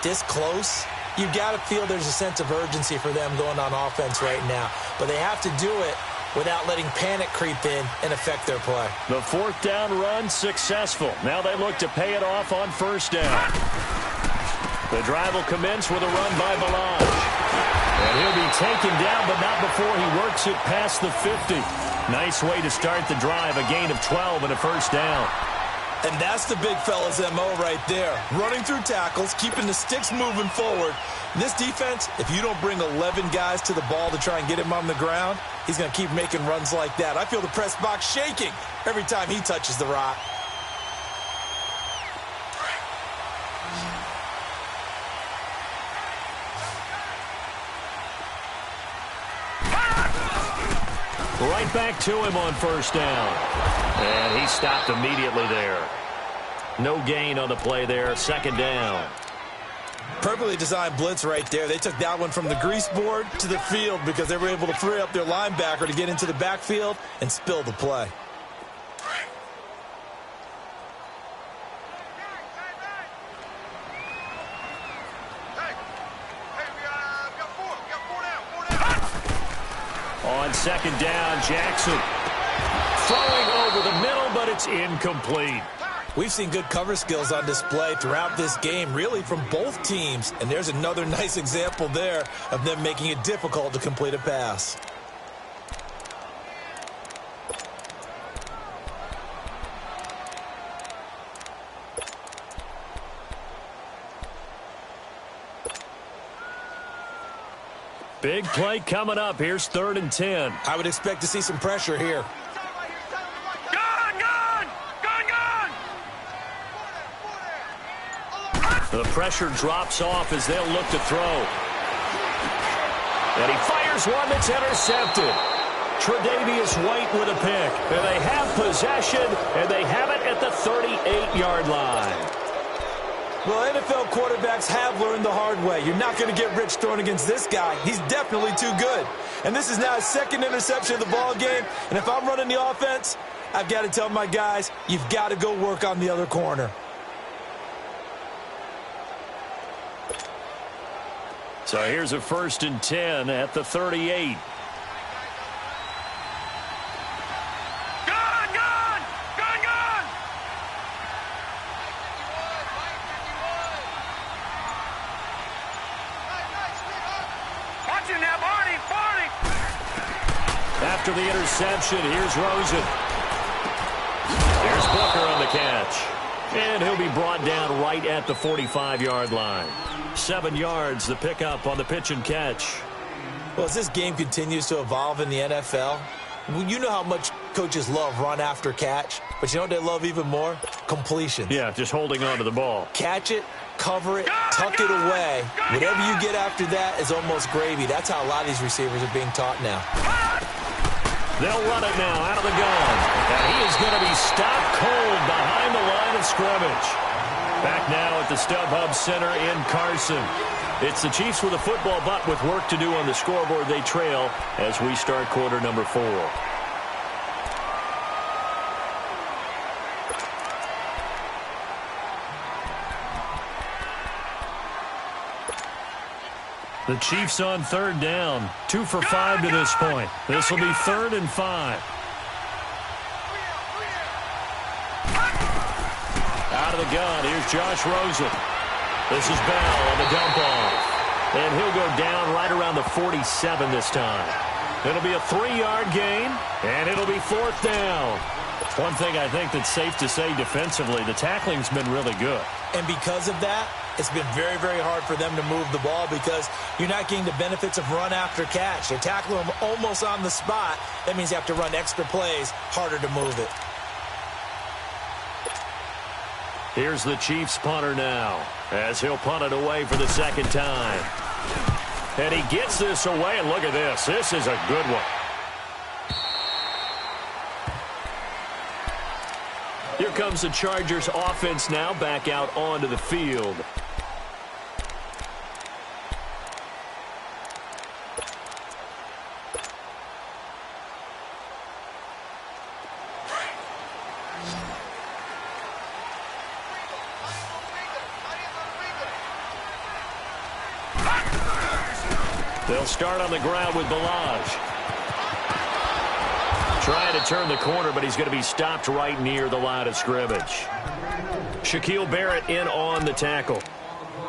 this close, you've got to feel there's a sense of urgency for them going on offense right now. But they have to do it without letting panic creep in and affect their play. The 4th down run successful. Now they look to pay it off on 1st down. The drive will commence with a run by Ballage. And he'll be taken down, but not before he works it past the 50. Nice way to start the drive, a gain of 12 and a 1st down. And that's the big fella's MO right there. Running through tackles, keeping the sticks moving forward. In this defense, if you don't bring 11 guys to the ball to try and get him on the ground, he's going to keep making runs like that. I feel the press box shaking every time he touches the rock. Right back to him on 1st down. And he stopped immediately there. No gain on the play there. 2nd down. Perfectly designed blitz right there. They took that one from the grease board to the field because they were able to free up their linebacker to get into the backfield and spill the play. On second down, Jackson throwing over the middle, but it's incomplete. We've seen good cover skills on display throughout this game, really from both teams. And there's another nice example there of them making it difficult to complete a pass. Big play coming up. Here's 3rd and 10. I would expect to see some pressure here. The pressure drops off as they'll look to throw. And he fires one that's intercepted. Tre'Davious White with a pick. And they have possession, and they have it at the 38-yard line. Well, NFL quarterbacks have learned the hard way. You're not going to get rich throwing against this guy. He's definitely too good. And this is now his 2nd interception of the ball game. And if I'm running the offense, I've got to tell my guys, you've got to go work on the other corner. So here's a 1st and 10 at the 38. After the interception, here's Rosen. Here's Booker on the catch. And he'll be brought down right at the 45-yard line. 7 yards, the pickup on the pitch and catch. Well, as this game continues to evolve in the NFL, you know how much coaches love run after catch, but you know what they love even more? Completion. Yeah, just holding on to the ball. Catch it, cover it, tuck it away. Whatever you get after that is almost gravy. That's how a lot of these receivers are being taught now. They'll run it now out of the gun. And he is going to be stopped cold behind the line of scrimmage. Back now at the StubHub Center in Carson. It's the Chiefs with a football, but with work to do on the scoreboard, they trail as we start quarter number 4. The Chiefs on 3rd down. 2 for 5 to this point. This will be 3rd and 5. Out of the gun, here's Josh Rosen. This is Bell on the dump off. And he'll go down right around the 47 this time. It'll be a 3-yard gain, and it'll be 4th down. One thing I think that's safe to say defensively, the tackling's been really good. And because of that, it's been very, very hard for them to move the ball because you're not getting the benefits of run after catch. They're tackling them almost on the spot. That means you have to run extra plays, harder to move it. Here's the Chiefs punter now as he'll punt it away for the 2nd time. And he gets this away, and look at this. This is a good one. Here comes the Chargers offense now back out onto the field. They'll start on the ground with Balaj. Trying to turn the corner, but he's going to be stopped right near the line of scrimmage. Shaquille Barrett in on the tackle.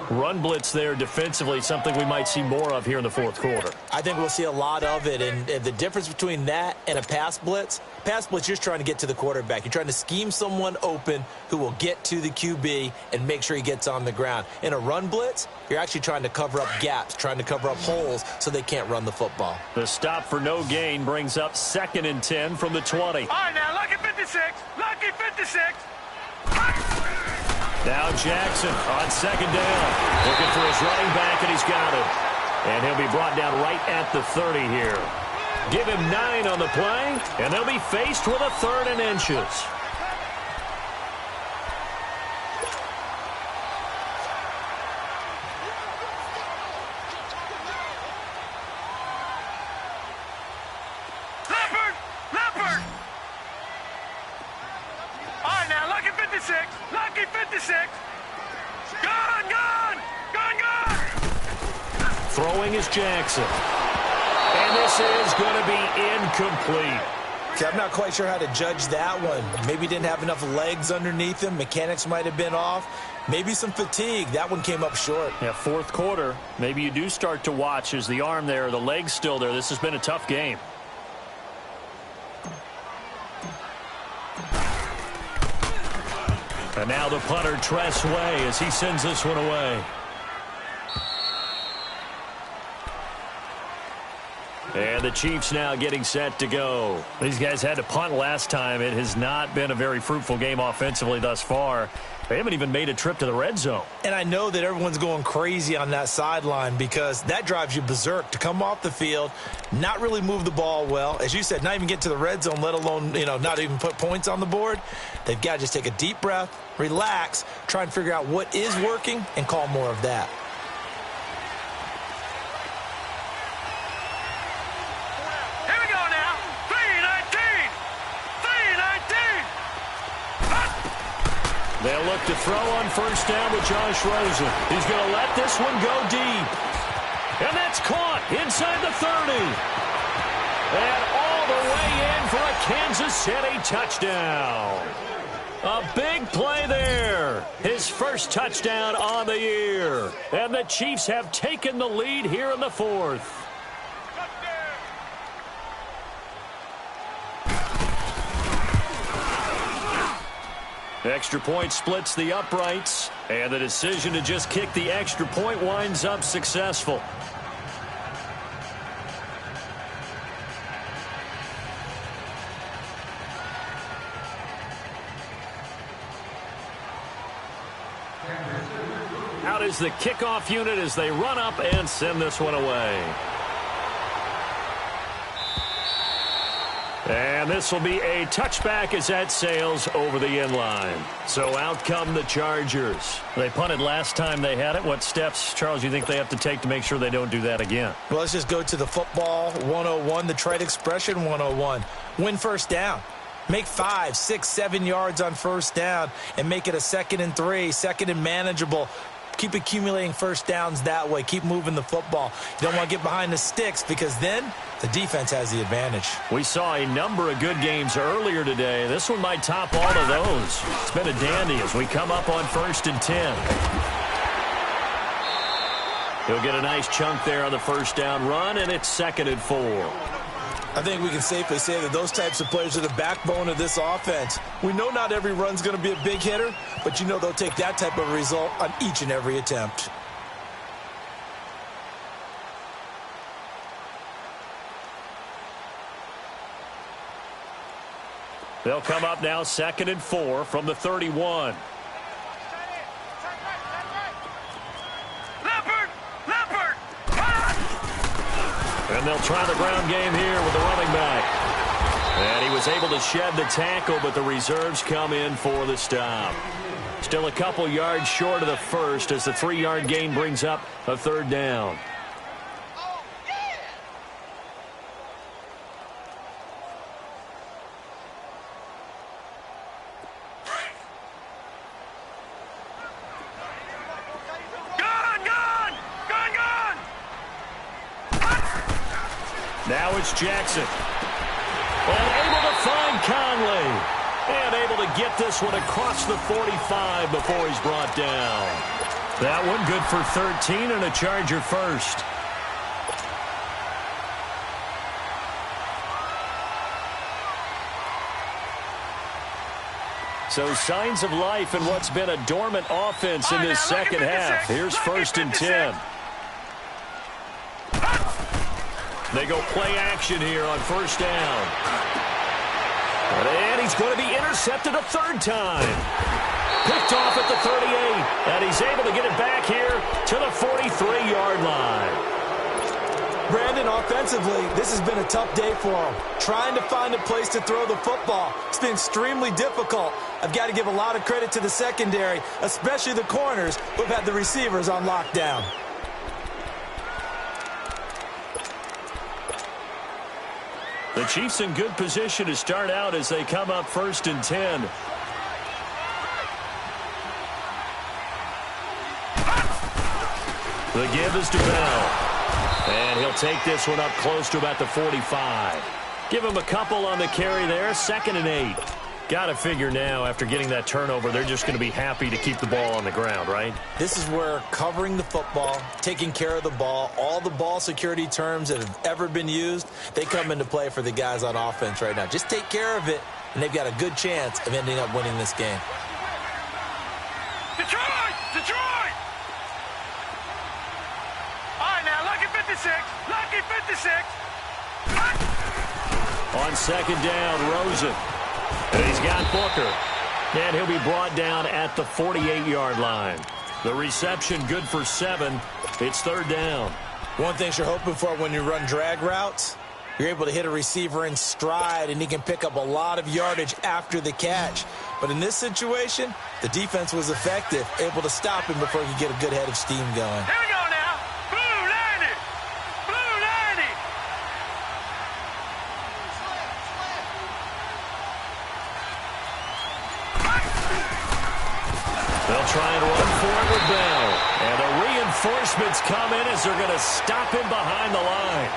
Run blitz there defensively, something we might see more of here in the 4th quarter. I think we'll see a lot of it, and the difference between that and a pass blitz, you're just trying to get to the quarterback. You're trying to scheme someone open who will get to the QB and make sure he gets on the ground. In a run blitz, you're actually trying to cover up gaps, trying to cover up holes so they can't run the football. The stop for no gain brings up 2nd and 10 from the 20. All right, now, lucky 56. Lucky 56. Now Jackson on 2nd down. Looking for his running back, and he's got it. And he'll be brought down right at the 30 here. Give him 9 on the play, and they'll be faced with a 3rd and inches. Leopard! All right, now, lucky 56. Lucky 56. Gun! Throwing is Jackson. And this is going to be incomplete. See, I'm not quite sure how to judge that one. Maybe didn't have enough legs underneath him. Mechanics might have been off. Maybe some fatigue. That one came up short. Yeah, fourth quarter. Maybe you do start to watch. Is the arm there, the leg's still there? This has been a tough game. And now the punter, Tress Way, as he sends this one away. And the Chiefs now getting set to go. These guys had to punt last time. It has not been a very fruitful game offensively thus far. They haven't even made a trip to the red zone. And I know that everyone's going crazy on that sideline because that drives you berserk to come off the field, not really move the ball well. As you said, not even get to the red zone, let alone, not even put points on the board. They've got to just take a deep breath, relax, try and figure out what is working and call more of that. Here we go now. 3-19. 3-19. They'll look to throw on first down with Josh Rosen. He's going to let this one go deep. And that's caught inside the 30. And all the way in for a Kansas City touchdown. A big play there. His first touchdown on the year. And the Chiefs have taken the lead here in the fourth. Extra point splits the uprights, and the decision to just kick the extra point winds up successful. Out is the kickoff unit as they run up and send this one away. And this will be a touchback as that sails over the end line. So out come the Chargers. They punted last time they had it. What steps, Charles, do you think they have to take to make sure they don't do that again? Well, let's just go to the football 101, the trade expression 101. Win first down. Make 5, 6, 7 yards on first down and make it a 2nd and 3, 2nd and manageable. Keep accumulating first downs that way. Keep moving the football. You don't want to get behind the sticks because then the defense has the advantage. We saw a number of good games earlier today. This one might top all of those. It's been a dandy as we come up on 1st and 10. He'll get a nice chunk there on the first down run, and it's 2nd and 4. I think we can safely say that those types of players are the backbone of this offense. We know not every run's going to be a big hitter, but you know they'll take that type of result on each and every attempt. They'll come up now 2nd and 4 from the 31. And they'll try the ground game here with the running back. And he was able to shed the tackle, but the reserves come in for the stop. Still a couple yards short of the first as the 3-yard gain brings up a 3rd down. Now it's Jackson. And able to find Conley. And able to get this one across the 45 before he's brought down. That one good for 13 and a Charger first. So signs of life in what's been a dormant offense in this second half. Here's 1st and 10. They go play action here on first down. And he's going to be intercepted a 3rd time. Picked off at the 38. And he's able to get it back here to the 43-yard line. Brandon, offensively, this has been a tough day for him. Trying to find a place to throw the football. It's been extremely difficult. I've got to give a lot of credit to the secondary, especially the corners who have had the receivers on lockdown. The Chiefs in good position to start out as they come up 1st and 10. The give is to Bell. And he'll take this one up close to about the 45. Give him a couple on the carry there, 2nd and 8. Got to figure now, after getting that turnover, they're just going to be happy to keep the ball on the ground, right? This is where covering the football, taking care of the ball, all the ball security terms that have ever been used, they come into play for the guys on offense right now. Just take care of it, and they've got a good chance of ending up winning this game. Detroit! Detroit! All right, now, lucky 56. Lucky 56. On 2nd down, Rosen. And he's got Booker. And he'll be brought down at the 48-yard line. The reception good for 7. It's 3rd down. One thing you're hoping for when you run drag routes, you're able to hit a receiver in stride, and he can pick up a lot of yardage after the catch. But in this situation, the defense was effective, able to stop him before he could get a good head of steam going. Here we go now. Blue 90. Blue 90. They'll try and run for it with Bell. And the reinforcements come in as they're going to stop him behind the line.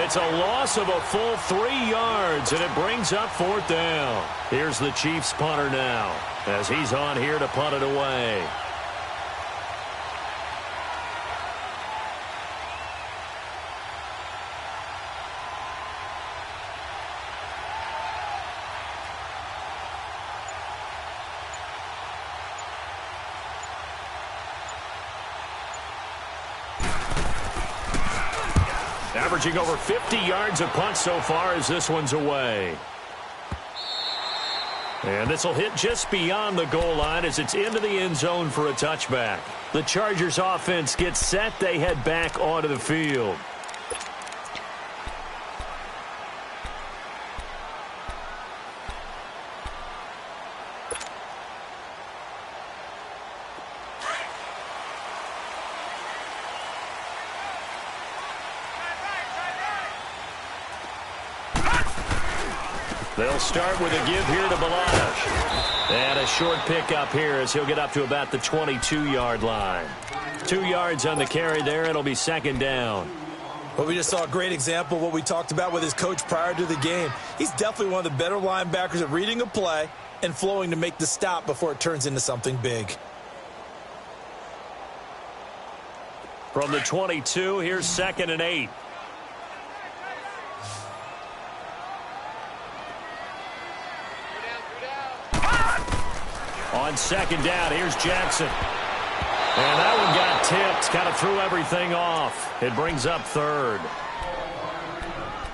It's a loss of a full 3 yards, and it brings up 4th down. Here's the Chiefs punter now, as he's on here to punt it away. Averaging over 50 yards a punt so far as this one's away. And this will hit just beyond the goal line as it's into the end zone for a touchback. The Chargers offense gets set. They head back onto the field. They'll start with a give here to Balash. And a short pickup here as he'll get up to about the 22-yard line. 2 yards on the carry there. It'll be 2nd down. Well, we just saw a great example of what we talked about with his coach prior to the game. He's definitely one of the better linebackers at reading a play and flowing to make the stop before it turns into something big. From the 22, here's 2nd and 8. On 2nd down, here's Jackson. And that one got tipped, kind of threw everything off. It brings up 3rd.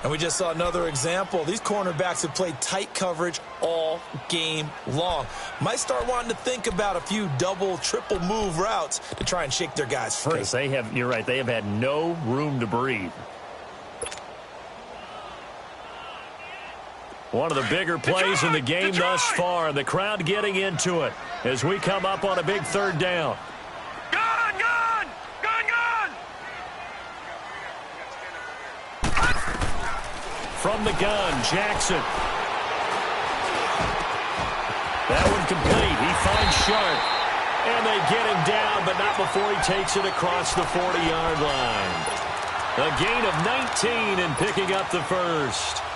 And we just saw another example. These cornerbacks have played tight coverage all game long. Might start wanting to think about a few double, triple move routes to try and shake their guys free. Because they have, you're right, they have had no room to breathe. One of the bigger plays in the game thus far. The crowd getting into it as we come up on a big 3rd down. Gun, gun! Gun, gun! From the gun, Jackson. That one complete. He finds Sharp. And they get him down, but not before he takes it across the 40-yard line. A gain of 19 and picking up the 1st.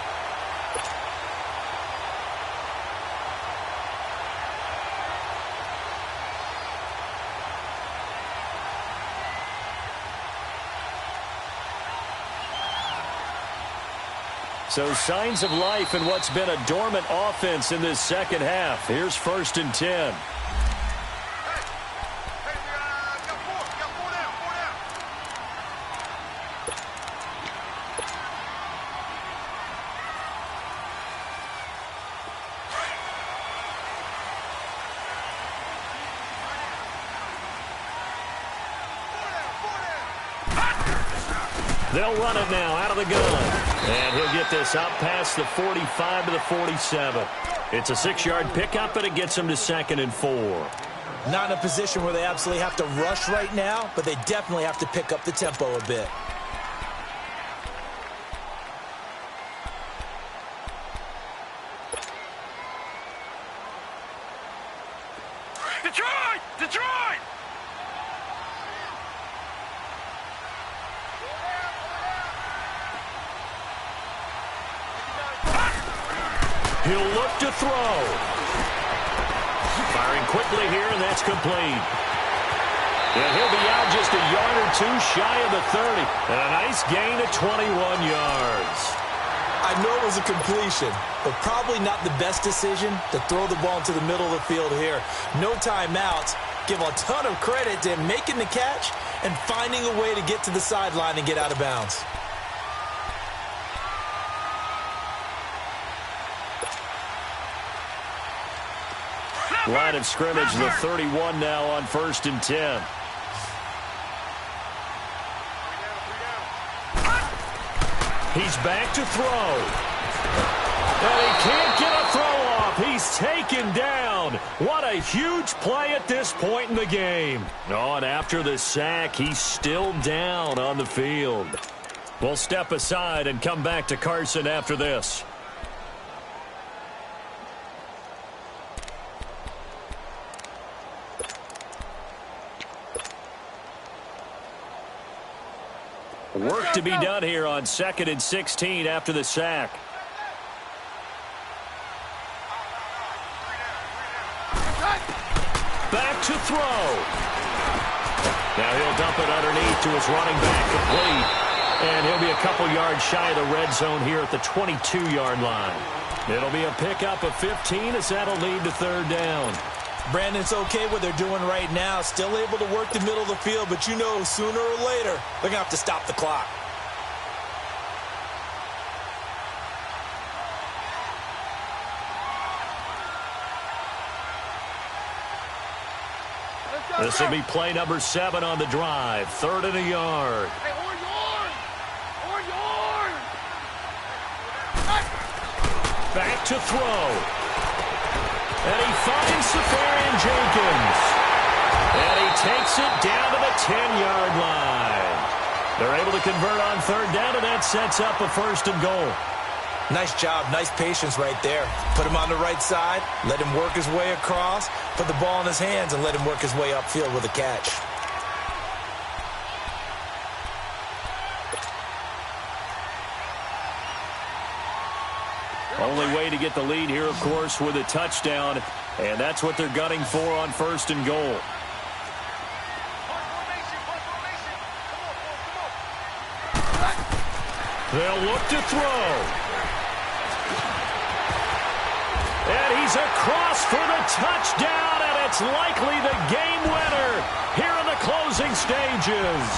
So signs of life in what's been a dormant offense in this 2nd half. Here's 1st and 10. They'll run it now out of the gun. And he'll get this up past the 45 to the 47. It's a 6-yard pickup, and it gets him to 2nd and 4. Not in a position where they absolutely have to rush right now, but they definitely have to pick up the tempo a bit. Detroit! Detroit! He'll look to throw. Firing quickly here, and that's complete. And he'll be out just a yard or two shy of the 30. And a nice gain of 21 yards. I know it was a completion, but probably not the best decision to throw the ball into the middle of the field here. No timeouts. Give a ton of credit to him making the catch and finding a way to get to the sideline and get out of bounds. Line of scrimmage, the 31 now on 1st and 10. He's back to throw. And he can't get a throw off. He's taken down. What a huge play at this point in the game. Oh, and after the sack, he's still down on the field. We'll step aside and come back to Carson after this. Work to be done here on 2nd and 16 after the sack. Back to throw. Now he'll dump it underneath to his running back, complete. And he'll be a couple yards shy of the red zone here at the 22-yard line. It'll be a pickup of 15 as that'll lead to 3rd down. Brandon, it's okay what they're doing right now. Still able to work the middle of the field, but you know sooner or later they're going to have to stop the clock. This will be play number 7 on the drive. 3rd and a yard. Hey, or yard! Back to throw. And he finds Safarian Jenkins. And he takes it down to the 10-yard line. They're able to convert on 3rd down, and that sets up a 1st and goal. Nice job, nice patience right there. Put him on the right side, let him work his way across, put the ball in his hands, and let him work his way upfield with a catch. Only way to get the lead here, of course, with a touchdown, and that's what they're gunning for on 1st and goal. They'll look to throw. And he's across for the touchdown, and it's likely the game winner here in the closing stages.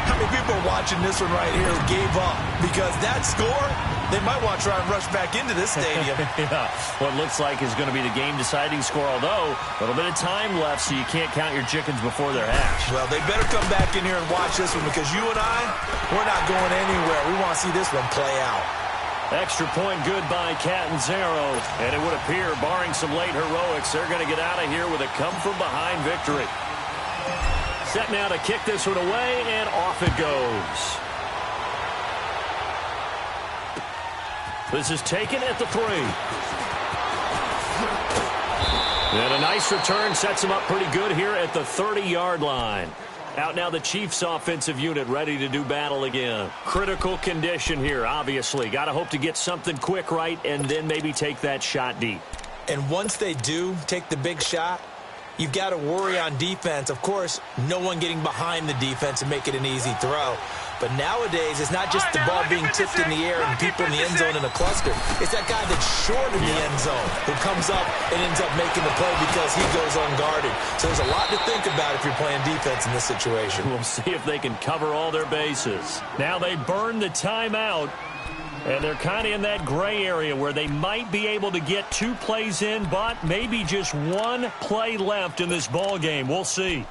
How many people are watching this one right here who gave up? Because that score, they might want to try and rush back into this stadium. Yeah, what looks like is going to be the game-deciding score, although a little bit of time left, so you can't count your chickens before they're hatched. Well, they better come back in here and watch this one, because you and I, we're not going anywhere. We want to see this one play out. Extra point good by Catanzaro, and it would appear, barring some late heroics, they're going to get out of here with a come-from-behind victory. Set now to kick this one away, and off it goes. This is taken at the 3. And a nice return sets him up pretty good here at the 30-yard line. Out now the Chiefs offensive unit ready to do battle again. Critical condition here, obviously. Got to hope to get something quick right and then maybe take that shot deep. And once they do take the big shot, you've got to worry on defense. Of course, no one getting behind the defense and make it an easy throw. But nowadays, it's not just the ball being tipped in the air and people in the end zone in a cluster. It's that guy that's short in the end zone who comes up and ends up making the play because he goes unguarded. So there's a lot to think about if you're playing defense in this situation. We'll see if they can cover all their bases. Now they burn the timeout, and they're kind of in that gray area where they might be able to get 2 plays in, but maybe just 1 play left in this ball game. We'll see.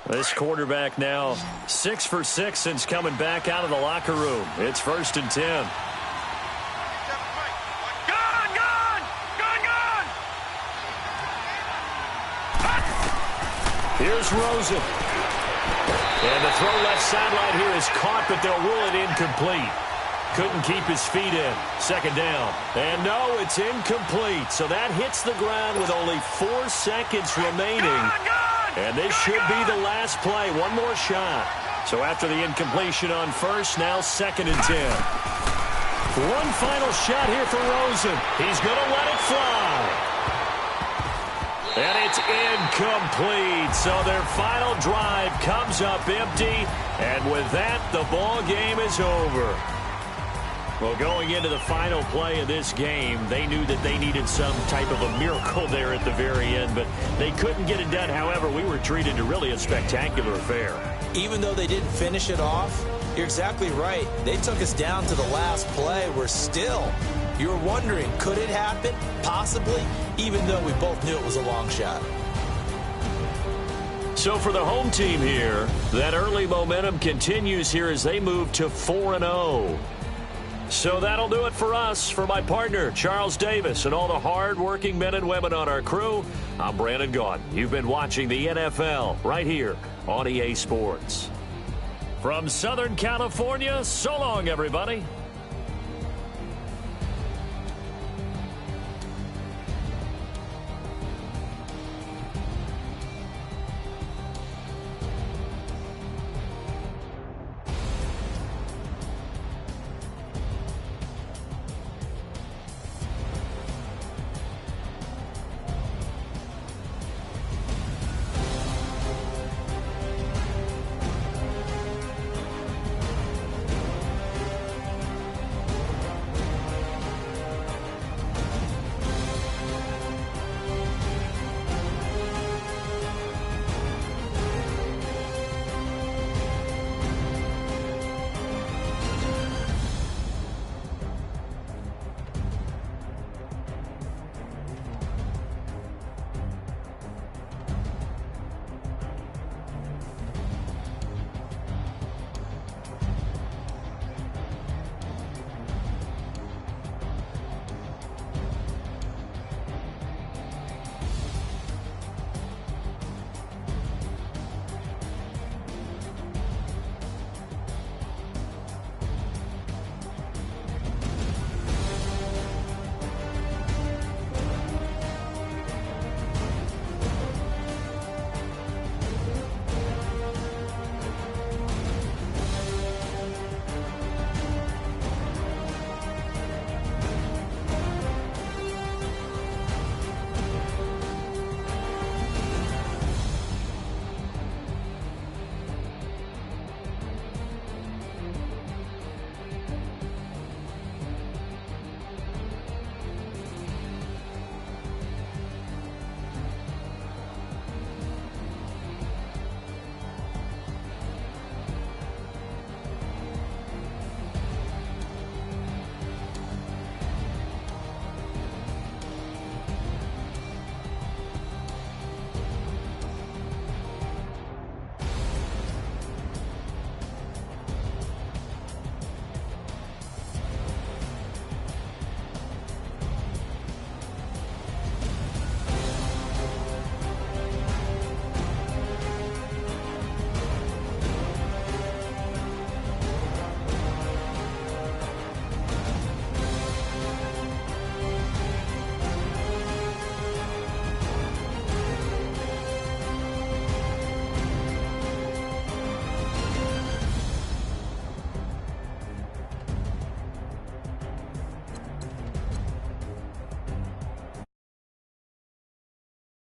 This quarterback now 6 for 6 since coming back out of the locker room. It's 1st and 10. Here's Rosen. And the throw left sideline here is caught, but they'll rule it incomplete. Couldn't keep his feet in. 2nd down. And no, it's incomplete. So that hits the ground with only 4 seconds remaining. And this should be the last play. One more shot. So after the incompletion on first, now 2nd and 10. One final shot here for Rosen. He's going to let it fly. And it's incomplete. So their final drive comes up empty. And with that, the ball game is over. Well, going into the final play of this game, they knew that they needed some type of a miracle there at the very end, but they couldn't get it done. However, we were treated to really a spectacular affair. Even though they didn't finish it off, you're exactly right. They took us down to the last play. We're still, you're wondering, could it happen? Possibly, even though we both knew it was a long shot. So for the home team here, that early momentum continues here as they move to 4-0. So that'll do it for us. For my partner, Charles Davis, and all the hard-working men and women on our crew, I'm Brandon Gaudin. You've been watching the NFL right here on EA Sports. From Southern California, so long, everybody.